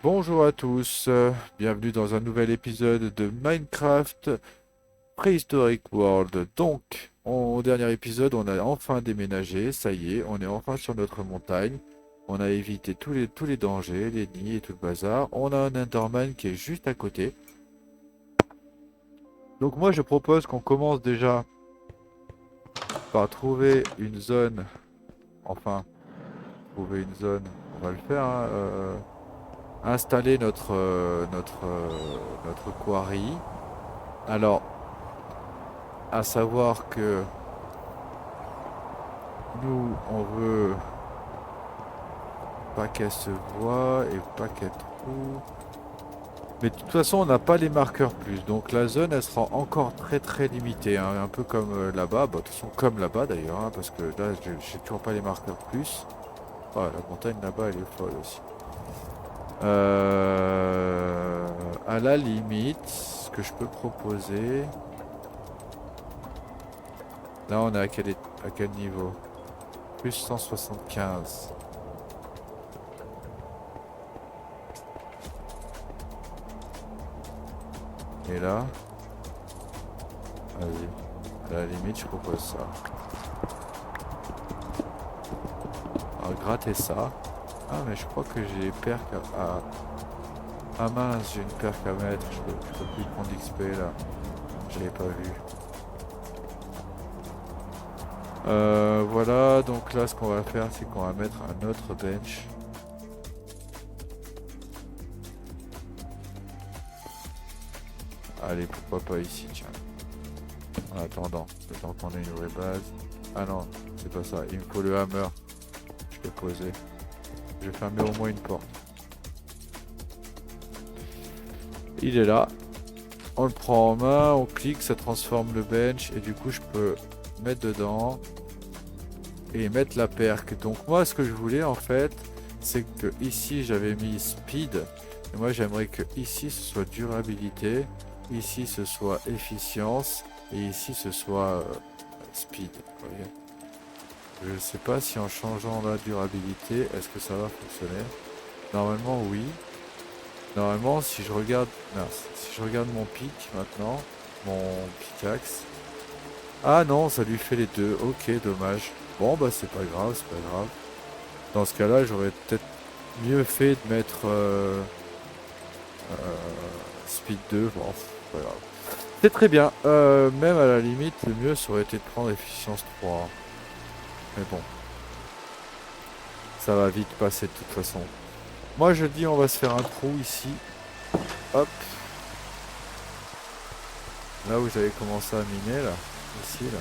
Bonjour à tous, bienvenue dans un nouvel épisode de Minecraft Prehistoric World. Donc, au dernier épisode, on a enfin déménagé, ça y est, on est enfin sur notre montagne. On a évité tous les dangers, les nids et tout le bazar. On a un Enderman qui est juste à côté. Donc moi, je propose qu'on commence déjà par trouver une zone, enfin, trouver une zone, on va le faire, hein, installer notre quarry. Alors, à savoir que nous, on veut pas qu'elle se voie et pas qu'elle trouve. Mais de toute façon, on n'a pas les marqueurs plus. Donc la zone, elle sera encore très très limitée, hein. Un peu comme là-bas. Bah, de toute façon, comme là-bas d'ailleurs, hein, parce que là, j'ai toujours pas les marqueurs plus. Ah, la montagne là-bas, elle est folle aussi. À la limite, ce que je peux proposer. Là, on est à quel niveau? Plus 175. Et là, vas-y. À la limite, je propose ça. On va gratter ça. Ah, mais je crois que j'ai les percs Ah mince, j'ai une perque à mettre. Je peux plus prendre d'XP là. Je l'avais pas vu. Voilà, donc là, ce qu'on va faire, c'est qu'on va mettre un autre bench. Allez, pourquoi pas ici, tiens. En attendant, le temps qu'on ait une vraie base. Ah non, c'est pas ça. Il me faut le hammer. Je peux poser. Je vais fermer au moins une porte. Il est là. On le prend en main, on clique, ça transforme le bench et du coup je peux mettre dedans et mettre la perque. Donc moi ce que je voulais en fait, c'est que ici j'avais mis speed et moi j'aimerais que ici ce soit durabilité, ici ce soit efficience et ici ce soit speed. Vous voyez. Je ne sais pas si en changeant la durabilité, est-ce que ça va fonctionner? Normalement oui. Normalement, si je regarde, mince, si je regarde mon pic maintenant, mon pickaxe. Ah non, ça lui fait les deux. Ok, dommage. Bon, bah c'est pas grave, c'est pas grave. Dans ce cas-là, j'aurais peut-être mieux fait de mettre speed 2. Bon, c'est pas grave. C'est très bien. Même à la limite, le mieux, ça aurait été de prendre efficience 3. Mais bon, ça va vite passer de toute façon. Moi, je dis, on va se faire un trou ici. Hop. Là où j'avais commencé à miner, là. Ici, là.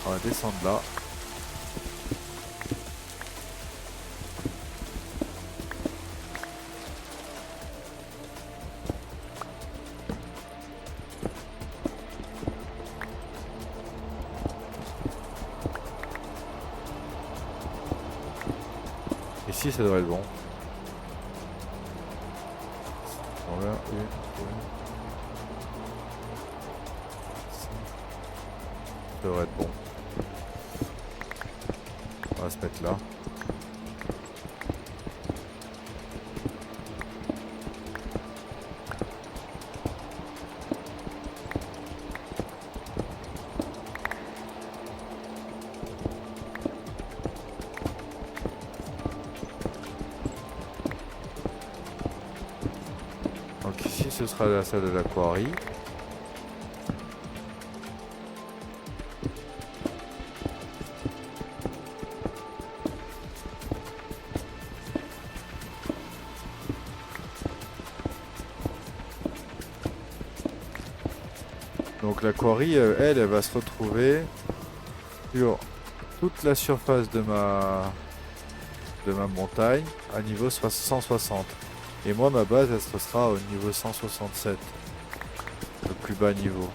On va descendre là. Ici, ça devrait être bon. Voilà, ça devrait être bon. On va se mettre là. Donc ici, ce sera la salle de l'aquarie. Donc l'aquarie, elle va se retrouver sur toute la surface de ma montagne à niveau 160. Et moi, ma base, elle sera au niveau 167, le plus bas niveau.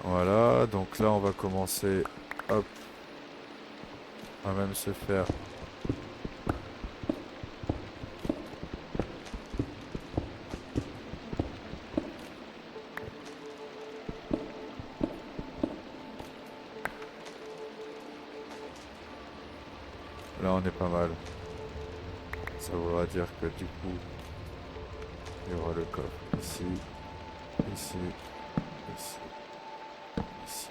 Voilà, donc là, on va commencer, hop, à même se faire Là, on est pas mal. Ça voudra dire que du coup, il y aura le coffre ici, ici, ici, ici.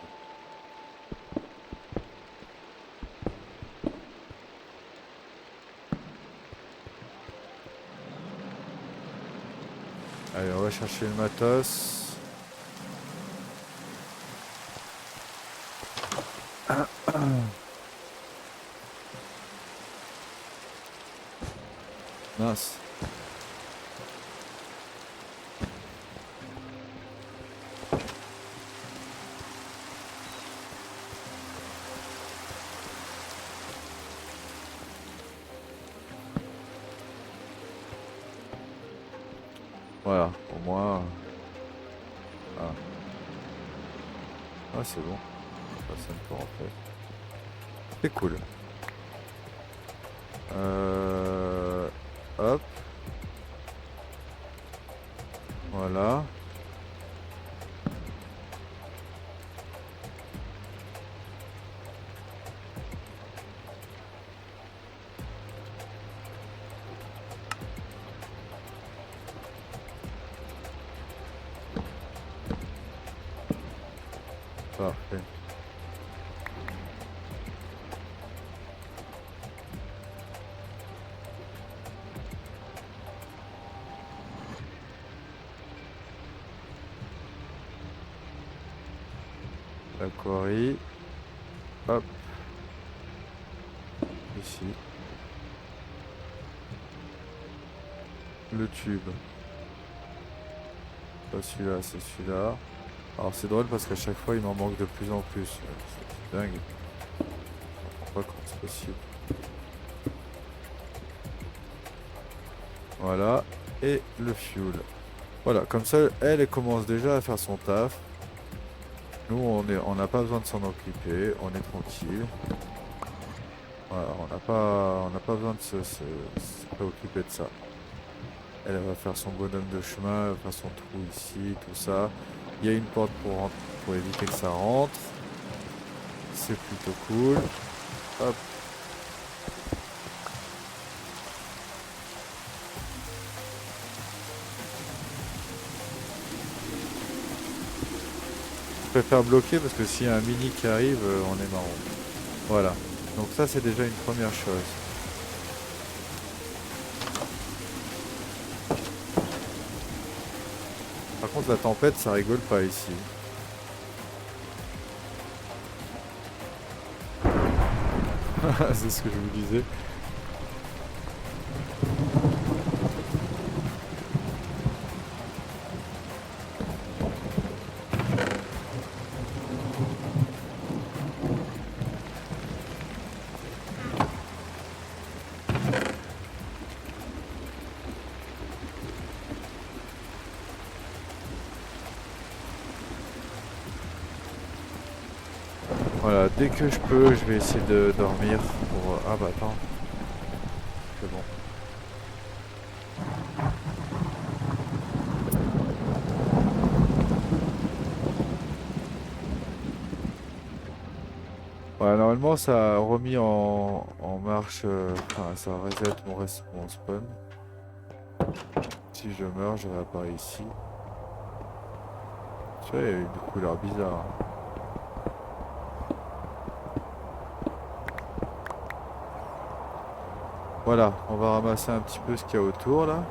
Allez, on va chercher le matos. Mince. Voilà, au moins. Ah, ah c'est bon. Ça me peut rentrer. C'est cool. Hop. Voilà. Parfait. La quarry. Hop. Ici. Le tube. Pas celui-là, c'est celui-là. Alors c'est drôle parce qu'à chaque fois il m'en manque de plus en plus. C'est dingue. Je comprends pas comment c'est possible. Voilà. Et le fuel. Voilà, comme ça elle commence déjà à faire son taf. Nous on n'a pas besoin de s'en occuper, on est tranquille. Voilà, on n'a pas besoin de se préoccuper de ça. Elle va faire son bonhomme de chemin, elle va faire son trou ici, tout ça. Il y a une porte pour éviter que ça rentre. C'est plutôt cool. Hop. Je préfère bloquer parce que s'il y a un mini qui arrive, on est marrant. Voilà. Donc ça c'est déjà une première chose. Par contre la tempête ça rigole pas ici. C'est ce que je vous disais. Voilà, dès que je peux, je vais essayer de dormir pour... Ah bah attends, c'est bon. Voilà, normalement ça a remis en marche, enfin ça reset mon spawn. Si je meurs, je réapparais ici. Tu vois, il y a une couleur bizarre. Voilà, on va ramasser un petit peu ce qu'il y a autour là.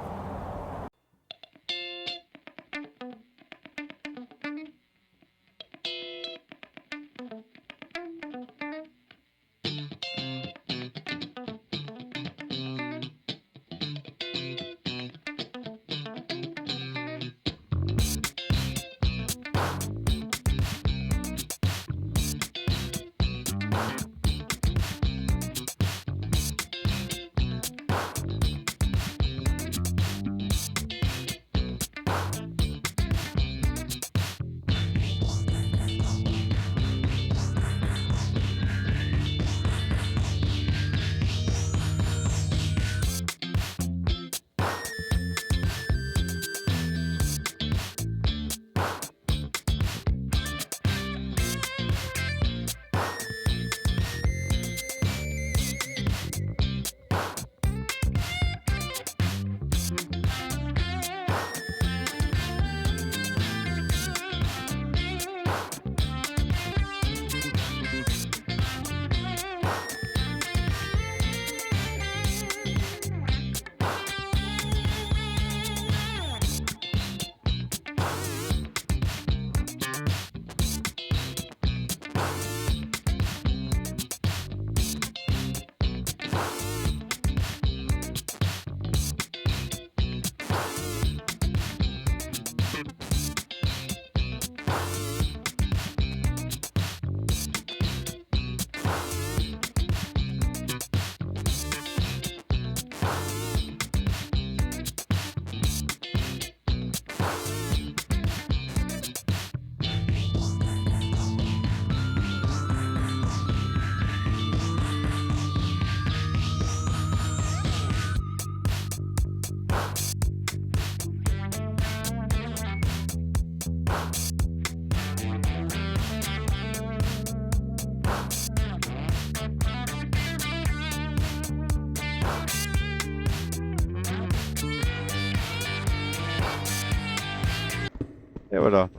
Et voilà.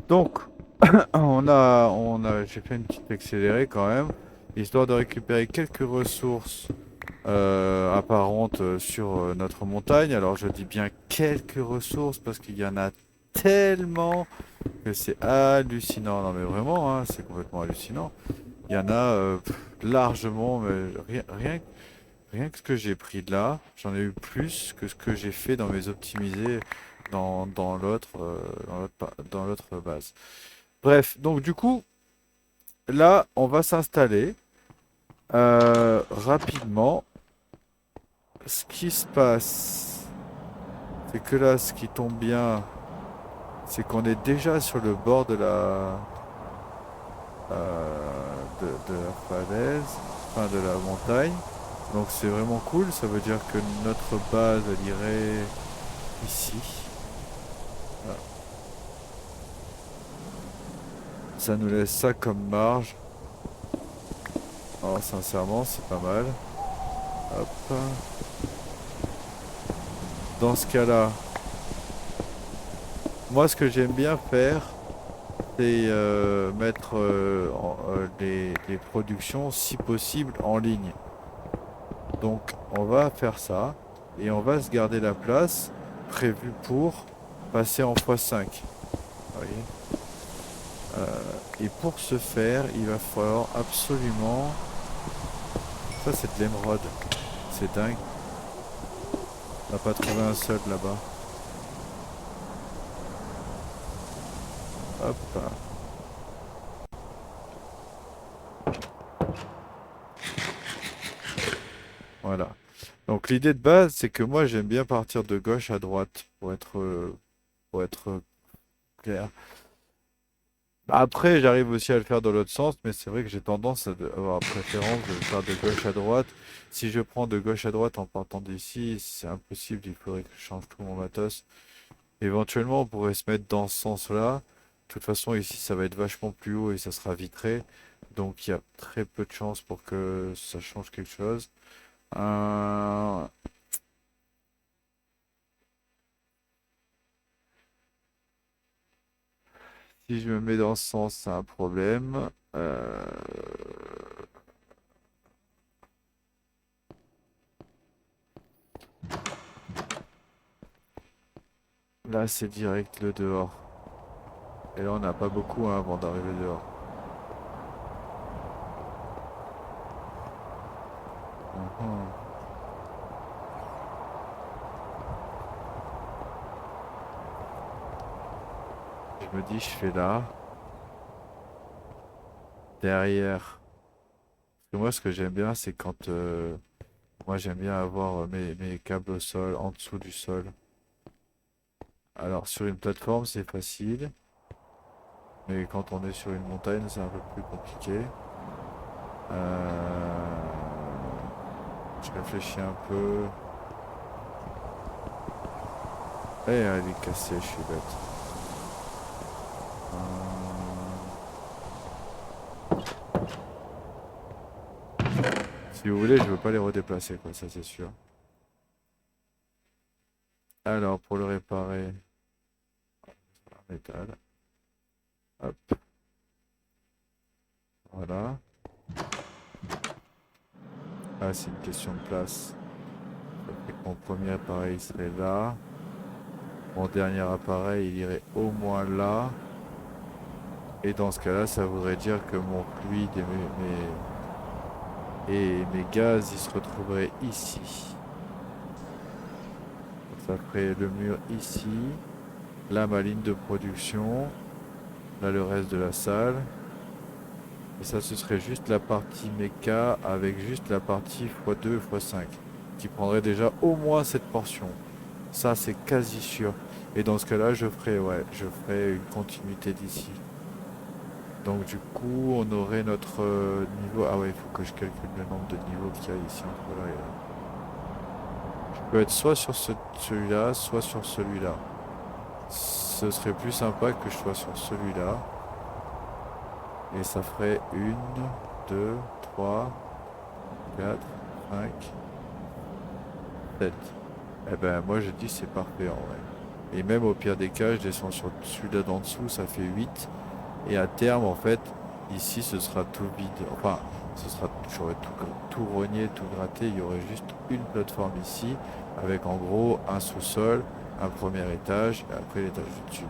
Donc, j'ai fait une petite accélérée quand même, histoire de récupérer quelques ressources apparentes sur notre montagne. Alors, je dis bien quelques ressources parce qu'il y en a tellement que c'est hallucinant. Non, mais vraiment, hein, c'est complètement hallucinant. Il y en a largement, mais rien que ce que j'ai pris de là, j'en ai eu plus que ce que j'ai fait dans mes optimisés dans l'autre base. Bref, donc du coup, là, on va s'installer rapidement. Ce qui se passe, c'est que là, ce qui tombe bien, c'est qu'on est déjà sur le bord de la falaise, enfin de la montagne. Donc c'est vraiment cool, ça veut dire que notre base, elle irait ici. Voilà. Ça nous laisse ça comme marge. Alors sincèrement, c'est pas mal. Hop. Dans ce cas-là, moi ce que j'aime bien faire, c'est mettre les productions, si possible, en ligne. Donc on va faire ça et on va se garder la place prévue pour passer en x5. Vous voyez. Et pour ce faire, il va falloir absolument... Ça c'est de l'émeraude. C'est dingue. On n'a pas trouvé un seul là-bas. Hop. Voilà. Donc l'idée de base, c'est que moi j'aime bien partir de gauche à droite pour être clair. Après, j'arrive aussi à le faire dans l'autre sens, mais c'est vrai que j'ai tendance à avoir préférence de le faire de gauche à droite. Si je prends de gauche à droite en partant d'ici, c'est impossible, il faudrait que je change tout mon matos. Éventuellement, on pourrait se mettre dans ce sens-là. De toute façon, ici, ça va être vachement plus haut et ça sera vitré. Donc, il y a très peu de chances pour que ça change quelque chose. Euh, Si je me mets dans ce sens, c'est un problème. Là, c'est direct le dehors. Et là, on n'a pas beaucoup hein, avant d'arriver dehors. Mhm. Je me dis, je fais là, derrière. Parce que moi, ce que j'aime bien, c'est quand... moi, j'aime bien avoir mes câbles au sol, en dessous du sol. Alors, sur une plateforme, c'est facile. Mais quand on est sur une montagne, c'est un peu plus compliqué. Je réfléchis un peu. Eh, elle est cassée, je suis bête. Si vous voulez, je veux pas les redéplacer, quoi, ça c'est sûr. Alors, pour le réparer, métal. Hop, voilà. Ah, c'est une question de place. Ça fait que mon premier appareil serait là. Mon dernier appareil, il irait au moins là. Et dans ce cas-là, ça voudrait dire que mon fluide et mes gaz, ils se retrouveraient ici. Ça ferait le mur ici. Là, ma ligne de production. Là, le reste de la salle. Et ça, ce serait juste la partie méca avec juste la partie x2 et x5. Qui prendrait déjà au moins cette portion. Ça, c'est quasi sûr. Et dans ce cas-là, je ferai une continuité d'ici. Donc du coup, on aurait notre niveau... Ah ouais, il faut que je calcule le nombre de niveaux qu'il y a ici entre là et là. Je peux être soit sur celui-là, soit sur celui-là. Ce serait plus sympa que je sois sur celui-là. Et ça ferait 2, 3, 4, 5, 7. Eh ben moi je dis c'est parfait en vrai. Et même au pire des cas, je descends sur celui-là d'en dessous, ça fait 8. Et à terme, en fait, ici, ce sera tout vide. Enfin, j'aurais tout rogné, tout gratté. Il y aurait juste une plateforme ici, avec en gros un sous-sol, un premier étage, et après l'étage du dessus.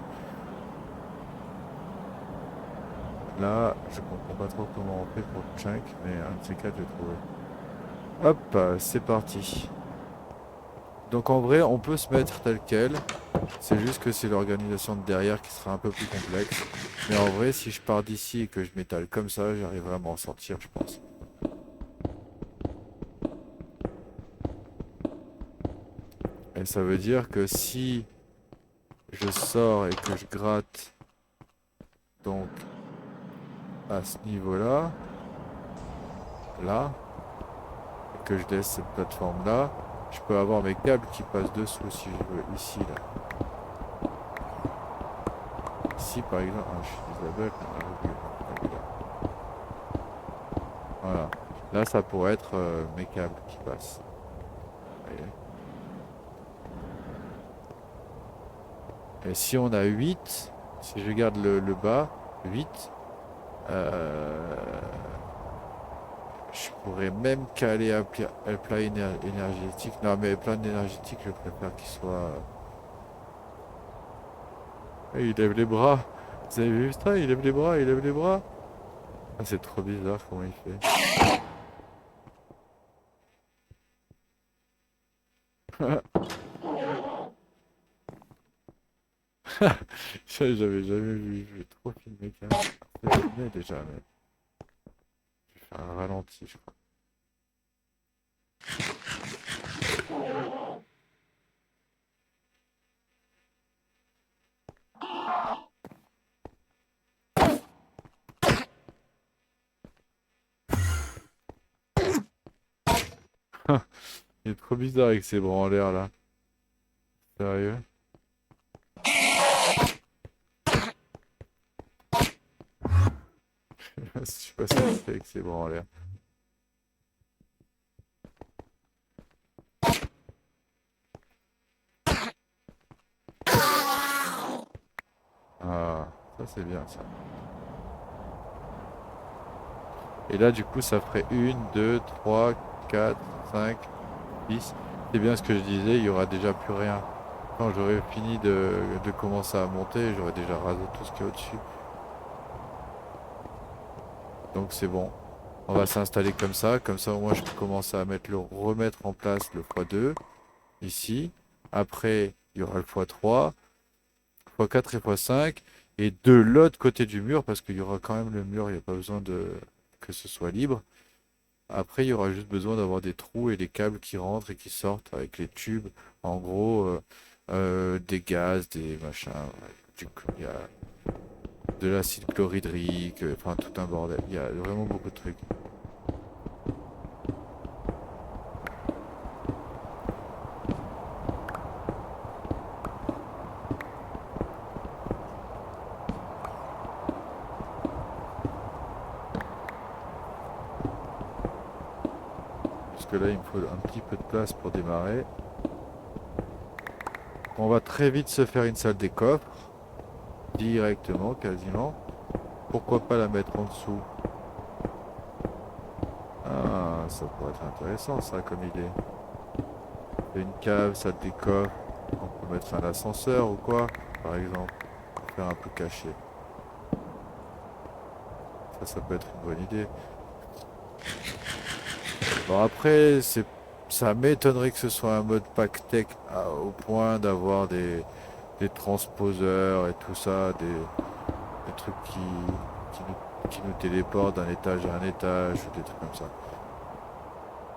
Là, je comprends pas trop comment on fait pour le chunk, mais un de ces quatre, j'ai trouvé. Hop, c'est parti. Donc en vrai, on peut se mettre tel quel. C'est juste que c'est l'organisation de derrière qui sera un peu plus complexe. Mais en vrai, si je pars d'ici et que je m'étale comme ça, j'arriverai à m'en sortir, je pense. Et ça veut dire que si je sors et que je gratte donc à ce niveau-là, là, et que je laisse cette plateforme-là, je peux avoir mes câbles qui passent dessous si je veux, ici, là. Ici, par exemple, ah, je suis Isabelle, elle est là. Voilà. Là, ça pourrait être mes câbles qui passent. Vous voyez. Et si on a 8, si je garde le bas, 8, euh, je pourrais même caler un plat énergétique. Non, mais plein énergétique, je préfère qu'il soit. Il lève les bras. Vous avez vu ça? Il lève les bras, il lève les bras. Ah, c'est trop bizarre comment il fait. Ça, j'avais jamais vu. Je vais trop filmer quand même. C'est filmé déjà, mais je vais faire un ralenti, je crois. Il est trop bizarre avec ses bras en l'air là. Sérieux? Je sais pas ce qu'il fait avec ses bras en l'air. Ah, ça c'est bien ça. Et là, du coup, ça ferait 1, 2, 3, 4, 5, 6. C'est bien ce que je disais, il y aura déjà plus rien. Quand j'aurai fini de commencer à monter, j'aurai déjà rasé tout ce qu'il y a au-dessus. Donc c'est bon. On va s'installer comme ça au moins je peux commencer à remettre en place le x2 ici. Après, il y aura le x3, x4 et x5. Et de l'autre côté du mur, parce qu'il y aura quand même le mur, il n'y a pas besoin que ce soit libre. Après, il y aura juste besoin d'avoir des trous et des câbles qui rentrent et qui sortent avec les tubes. En gros, des gaz, des machins. Il y a de l'acide chlorhydrique, enfin tout un bordel. Il y a vraiment beaucoup de trucs. Parce que là, il me faut un petit peu de place pour démarrer. On va très vite se faire une salle des coffres. Directement, quasiment. Pourquoi pas la mettre en dessous? Ah, ça pourrait être intéressant ça comme idée. Il y a une cave, salle des coffres. On peut mettre un ascenseur ou quoi, par exemple. Pour faire un peu caché. Ça peut être une bonne idée. Bon après, ça m'étonnerait que ce soit un mode pack tech au point d'avoir des transposeurs et tout ça, des trucs qui nous téléportent d'un étage à un étage ou des trucs comme ça.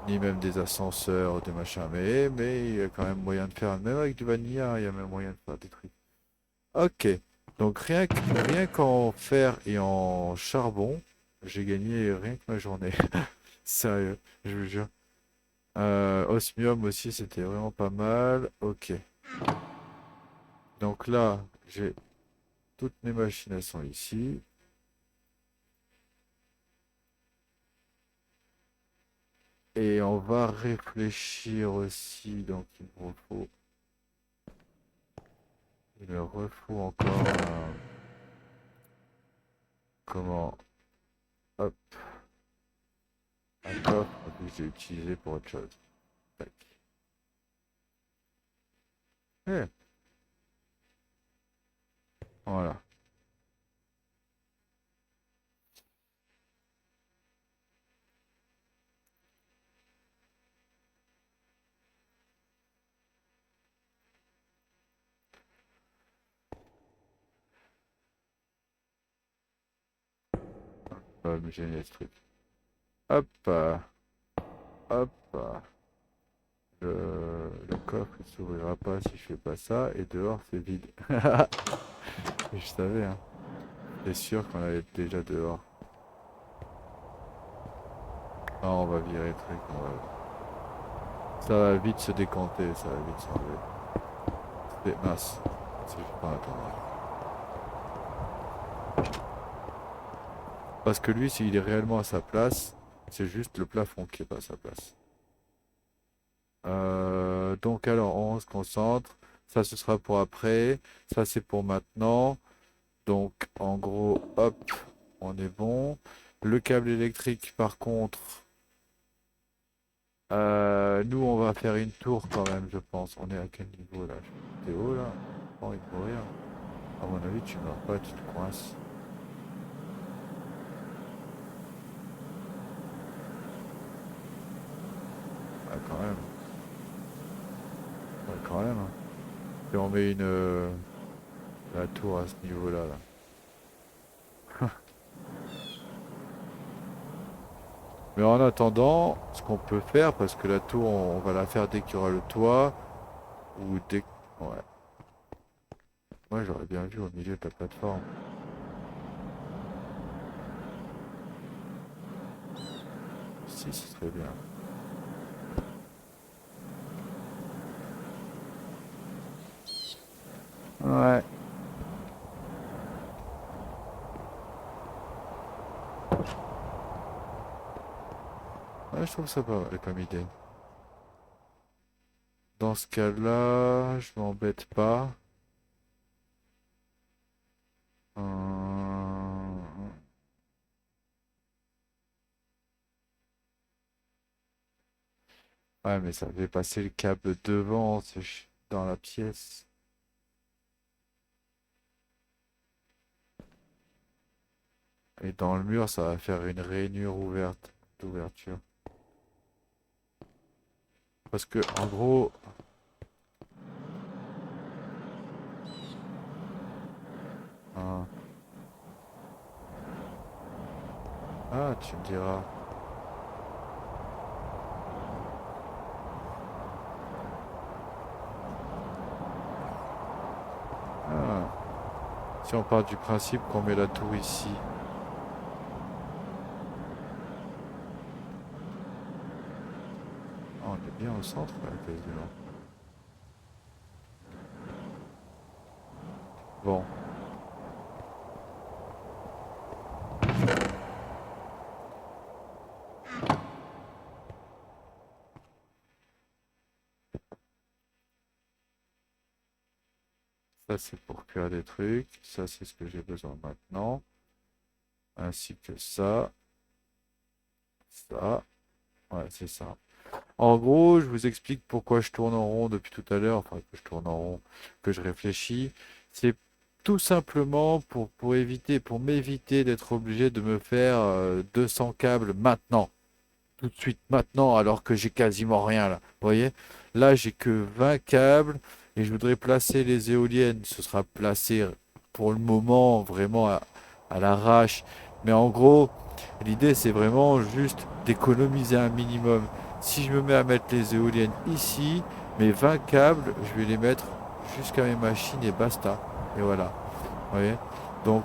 Ni même des ascenseurs ou des machins. Mais il y a quand même moyen de faire, même avec du vanilla, il y a même moyen de faire des trucs. Ok, donc rien qu'en fer et en charbon, j'ai gagné rien que ma journée. Sérieux, je vous jure. Osmium aussi, c'était vraiment pas mal. Ok. Donc là, j'ai toutes mes machines, elles sont ici. Et on va réfléchir aussi. Donc il me faut Il me refout encore comment? Hop, un coffre. En plus, j'ai utilisé pour autre chose. Tac. Eh, voilà. Ça va me gêner ce truc. Hop, hop. Le coffre il s'ouvrira pas si je fais pas ça. Et dehors, c'est vide. Je savais, hein. C'est sûr qu'on allait être déjà dehors. Ah, on va virer le truc. Ça va vite se décanter, ça va vite s'enlever. C'est mince. Si je prends attendre. Parce que lui, s'il est réellement à sa place, c'est juste le plafond qui est pas à sa place. Donc alors, on se concentre. Ça, ce sera pour après. Ça, c'est pour maintenant. Donc, en gros, hop, on est bon. Le câble électrique, par contre, nous, on va faire une tour quand même, je pense. On est à quel niveau là? T'es haut là? Oh, il faut mourir. À mon avis, tu meurs pas, tu te coinces. Ah, quand même. Ouais, quand même, hein. Et on met la tour à ce niveau-là, là. Mais en attendant, ce qu'on peut faire, parce que la tour, on va la faire dès qu'il y aura le toit, ou dès... Ouais. Moi, j'aurais bien vu au milieu de la plateforme. Si, ce serait bien. Ouais. Ouais, je trouve ça pas mal comme idée. Dans ce cas-là, je m'embête pas. Euh, Ouais, mais ça fait passer le câble devant, dans la pièce. Et dans le mur, ça va faire une rainure ouverte, d'ouverture. Parce que, en gros... hein, ah, tu me diras. Ah, si on part du principe qu'on met la tour ici. Ah, on est bien au centre, là, quasiment. Bon, ça c'est pour faire des trucs. Ça c'est ce que j'ai besoin maintenant. Ainsi que ça. Ça. Ouais, c'est ça. En gros, je vous explique pourquoi je tourne en rond depuis tout à l'heure, enfin que je tourne en rond, que je réfléchis. C'est tout simplement pour éviter, pour m'éviter d'être obligé de me faire 200 câbles maintenant, tout de suite, maintenant, alors que j'ai quasiment rien là. Vous voyez? Là, j'ai que 20 câbles et je voudrais placer les éoliennes. Ce sera placé pour le moment vraiment à l'arrache. Mais en gros, l'idée, c'est vraiment juste d'économiser un minimum. Si je me mets à mettre les éoliennes ici, mes 20 câbles, je vais les mettre jusqu'à mes machines et basta. Et voilà. Vous voyez? Donc,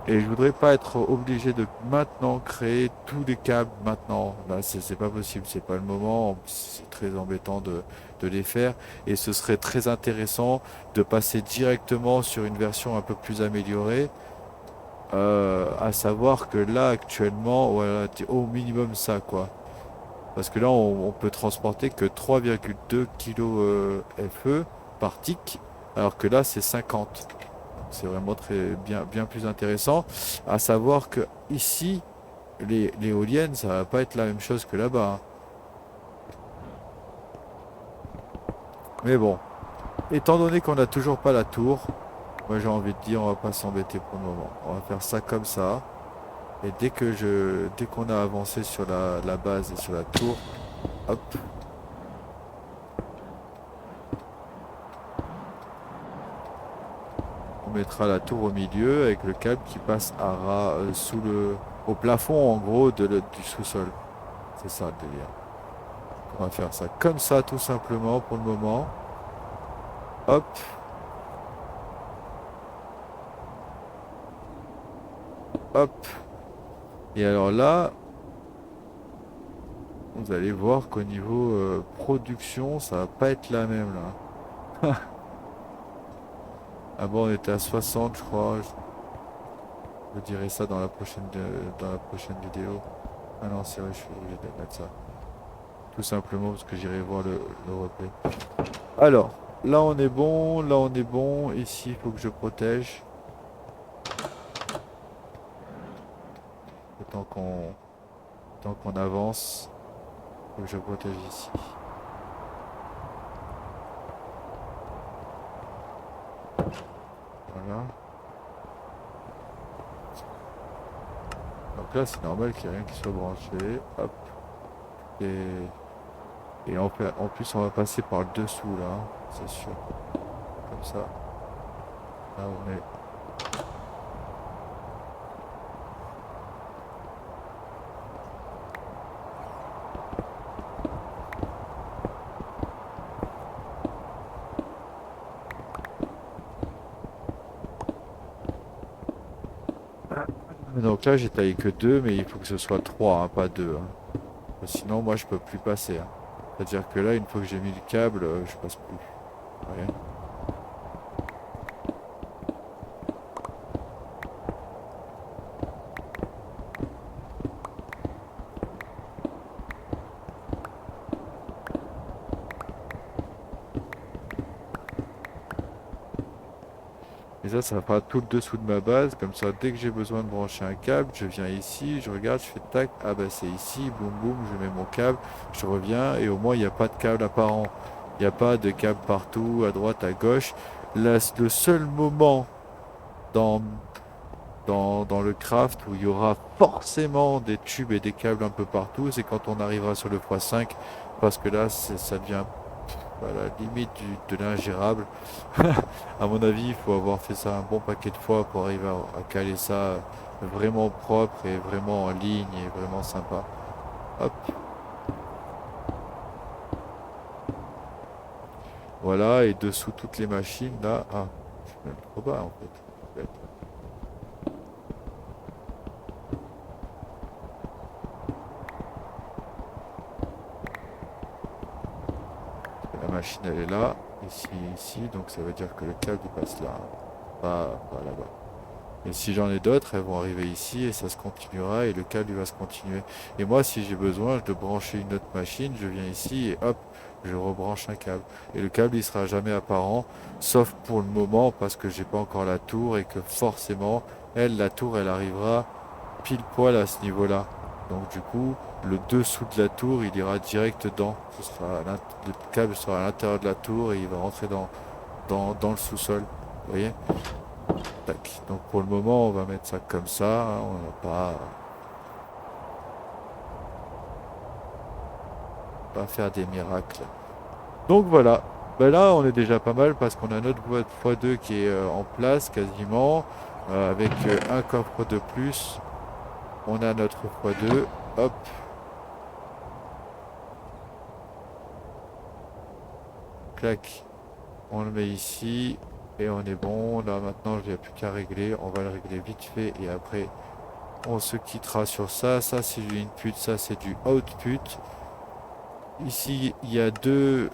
et je voudrais pas être obligé de maintenant créer tous les câbles maintenant. Là, c'est pas possible, c'est pas le moment. C'est très embêtant de les faire. Et ce serait très intéressant de passer directement sur une version un peu plus améliorée. À savoir que là, actuellement, voilà, au minimum ça, quoi. Parce que là, on peut transporter que 3,2 kg FE par tick. Alors que là, c'est 50. C'est vraiment bien plus intéressant. À savoir que ici, l'éolienne, ça va pas être la même chose que là-bas, hein. Mais bon, étant donné qu'on n'a toujours pas la tour, moi j'ai envie de dire, on va pas s'embêter pour le moment. On va faire ça comme ça. Et dès qu'on a avancé sur la base et sur la tour, hop, on mettra la tour au milieu avec le câble qui passe au plafond en gros du sous-sol. C'est ça le délire. On va faire ça comme ça tout simplement pour le moment. Hop. Hop. Et alors là, vous allez voir qu'au niveau production, ça va pas être la même là. Ah bon, on était à 60 je crois. Je dirai ça dans la prochaine vidéo. Ah non, c'est vrai, je suis obligé de mettre ça. Tout simplement parce que j'irai voir le replay. Alors, là on est bon, là on est bon. Ici, il faut que je protège. Tant qu'on avance, il faut que je protège ici. Voilà. Donc là, c'est normal qu'il n'y ait rien qui soit branché. Hop. Et en plus, on va passer par le dessous là, c'est sûr. Comme ça. Là, on est. Donc là, j'ai taillé que 2, mais il faut que ce soit 3, hein, pas 2. Hein. Sinon, moi, je peux plus passer. Hein. C'est-à-dire que là, une fois que j'ai mis le câble, je passe plus. Ouais. Et ça fera tout le dessous de ma base. Comme ça, dès que j'ai besoin de brancher un câble, je viens ici, je regarde, je fais tac. Ah bah c'est ici, boum boum, je mets mon câble, je reviens et au moins il n'y a pas de câble apparent. Il n'y a pas de câble partout, à droite, à gauche. Là, le seul moment dans, dans le craft où il y aura forcément des tubes et des câbles un peu partout, c'est quand on arrivera sur le x5. Parce que là, ça devient à la limite de l'ingérable. À mon avis, il faut avoir fait ça un bon paquet de fois pour arriver à caler ça vraiment propre et vraiment en ligne et vraiment sympa. Hop. Voilà, et dessous toutes les machines, là. Ah, je suis même trop bas en fait. La machine elle est là, ici, donc ça veut dire que le câble il passe là, pas là-bas. Et si j'en ai d'autres, elles vont arriver ici et ça se continuera et le câble il va se continuer. Et moi, si j'ai besoin de brancher une autre machine, je viens ici et hop, je rebranche un câble. Et le câble il sera jamais apparent, sauf pour le moment parce que j'ai pas encore la tour et que forcément, la tour, elle arrivera pile poil à ce niveau-là. Donc du coup, le dessous de la tour, il ira direct dedans. Le câble sera à l'intérieur de la tour et il va rentrer dans le sous-sol. Vous voyez? Tac. Donc pour le moment, on va mettre ça comme ça. Hein, on va pas faire des miracles. Donc voilà. Ben là, on est déjà pas mal parce qu'on a notre boîte x2 qui est en place quasiment. Avec un coffre de plus. On a notre x2. Hop. Clac. On le met ici. Et on est bon. Là maintenant, il n'y a plus qu'à régler. On va le régler vite fait. Et après, on se quittera sur ça. Ça, c'est du input. Ça, c'est du output. Ici, il y a deux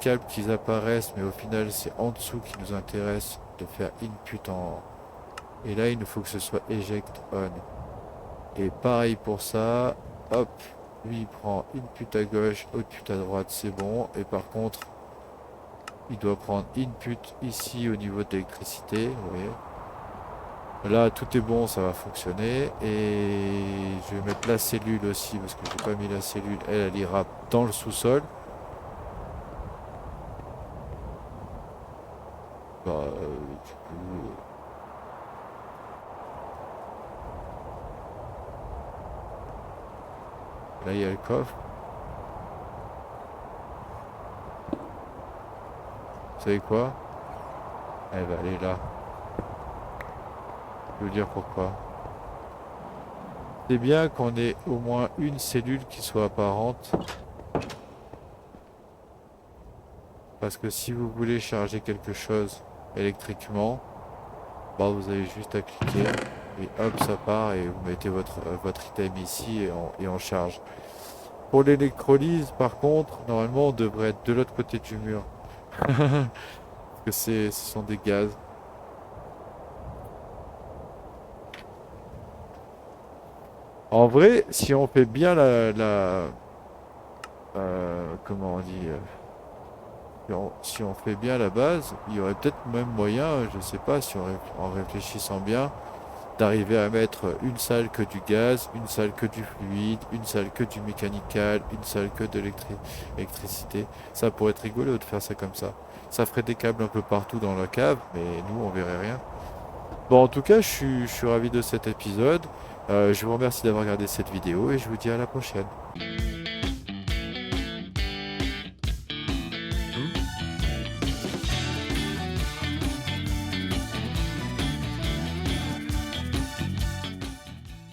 câbles qui apparaissent, mais au final, c'est en dessous qui nous intéresse de faire input en. Et là, il nous faut que ce soit eject on. Et pareil pour ça. Hop, lui, il prend input à gauche, output à droite, c'est bon. Et par contre, il doit prendre input ici au niveau de l'électricité. Vous voyez. Là, tout est bon, ça va fonctionner. Et je vais mettre la cellule aussi, parce que j'ai pas mis la cellule. Elle ira dans le sous-sol. Bah, du coup, là, il y a le coffre. Vous savez quoi? Elle va aller là. Je vais vous dire pourquoi. C'est bien qu'on ait au moins une cellule qui soit apparente. Parce que si vous voulez charger quelque chose électriquement, bah vous avez juste à cliquer et hop ça part et vous mettez votre item ici et on charge. Pour l'électrolyse par contre, normalement on devrait être de l'autre côté du mur. Parce que ce sont des gaz. En vrai, si on fait bien comment on dit, si on fait bien la base, il y aurait peut-être même moyen, je sais pas, si en réfléchissant bien, d'arriver à mettre une salle que du gaz, une salle que du fluide, une salle que du mécanical, une salle que de l'électricité. Ça pourrait être rigolo de faire ça comme ça. Ça ferait des câbles un peu partout dans la cave, mais nous on verrait rien. Bon, en tout cas, je suis ravi de cet épisode. Je vous remercie d'avoir regardé cette vidéo et je vous dis à la prochaine.